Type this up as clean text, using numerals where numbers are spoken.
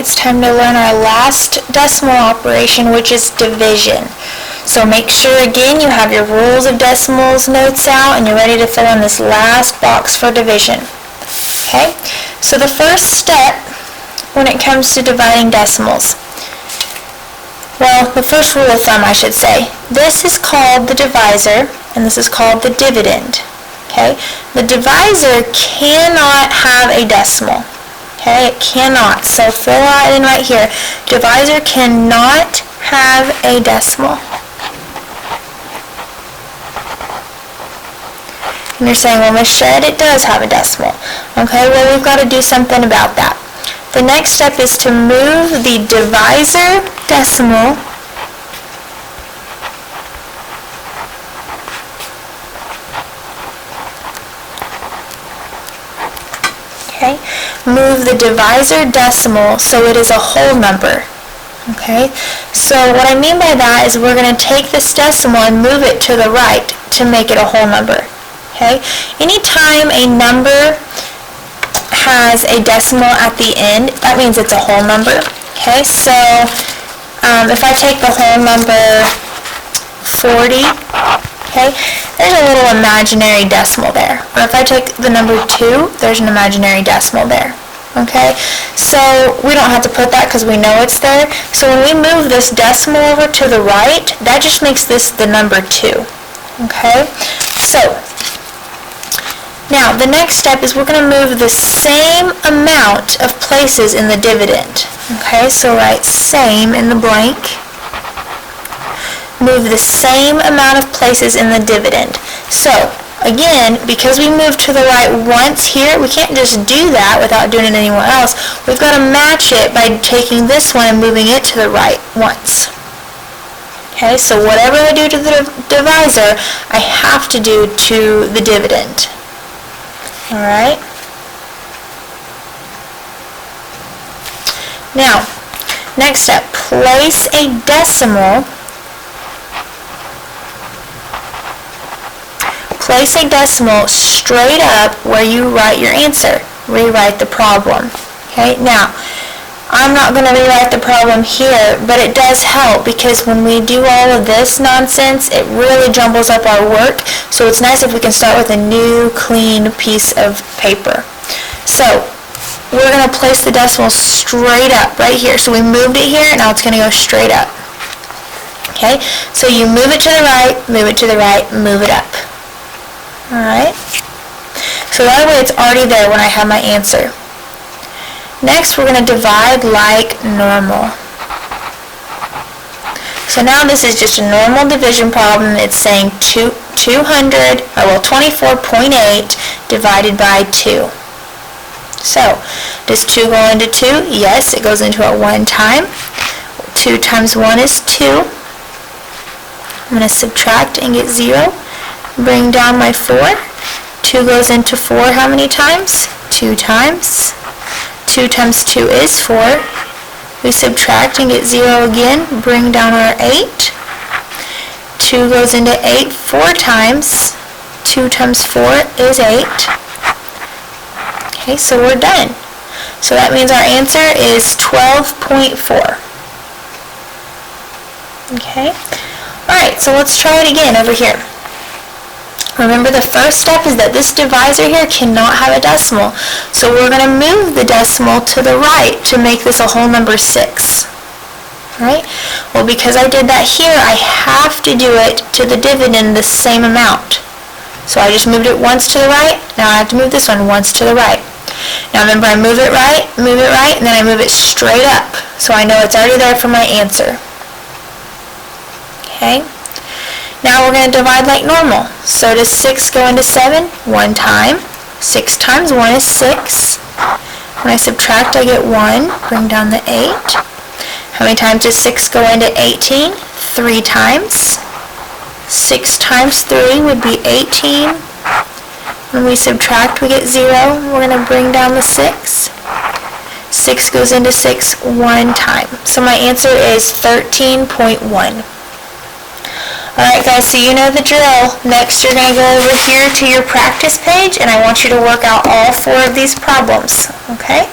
it's time to learn our last decimal operation, which is division. So make sure again you have your rules of decimals notes out and you're ready to fill in this last box for division. Okay, so the first step when it comes to dividing decimals, well, the first rule of thumb I should say, this is called the divisor and this is called the dividend. Okay, the divisor cannot have a decimal. Okay, it cannot. So fill that in right here. Divisor cannot have a decimal. And you're saying, well, Ms. Shedd, it does have a decimal. Okay, well, we've got to do something about that. The next step is to move the divisor decimal move the divisor decimal so it is a whole number. Okay, so what I mean by that is we're going to take this decimal and move it to the right to make it a whole number. Okay, anytime a number has a decimal at the end, that means it's a whole number. Okay, so if I take the whole number 40, okay, there's a little imaginary decimal there. Or if I take the number 2, there's an imaginary decimal there. Okay, so we don't have to put that because we know it's there. So when we move this decimal over to the right, that just makes this the number 2. Okay, so now the next step is we're going to move the same amount of places in the dividend. Okay, so write same in the blank. Move the same amount of places in the dividend. So again, because we moved to the right once here, we can't just do that without doing it anywhere else. We've got to match it by taking this one and moving it to the right once. Okay, so whatever I do to the divisor, I have to do to the dividend. Alright? Now, next step, place a decimal. Place a decimal straight up where you write your answer. Rewrite the problem. Okay, now, I'm not going to rewrite the problem here, but it does help because when we do all of this nonsense, it really jumbles up our work. So it's nice if we can start with a new, clean piece of paper. So we're going to place the decimal straight up right here. So we moved it here, now it's going to go straight up. Okay, so you move it to the right, move it to the right, move it up. Alright, so that way it's already there when I have my answer. Next, we're going to divide like normal. So now this is just a normal division problem. It's saying 24.8 divided by 2. So, does 2 go into 2? Yes, it goes into it one time. 2 times 1 is 2. I'm going to subtract and get 0. Bring down my 4. 2 goes into 4 how many times? 2 times. 2 times 2 is 4. We subtract and get 0 again. Bring down our 8. 2 goes into 8 4 times. 2 times 4 is 8. Okay, so we're done. So that means our answer is 12.4. Okay. Alright, so let's try it again over here. Remember, the first step is that this divisor here cannot have a decimal. So we're going to move the decimal to the right to make this a whole number 6. Right? Well, because I did that here, I have to do it to the dividend the same amount. So I just moved it once to the right. Now I have to move this one once to the right. Now remember, I move it right, and then I move it straight up. So I know it's already there for my answer. Okay? Now we're going to divide like normal. So does 6 go into 7? One time. 6 times 1 is 6. When I subtract, I get 1. Bring down the 8. How many times does 6 go into 18? 3 times. 6 times 3 would be 18. When we subtract, we get 0. We're going to bring down the 6. 6 goes into 6 one time. So my answer is 13.1. Alright guys, so you know the drill. Next you're going to go over here to your practice page and I want you to work out all 4 of these problems. Okay?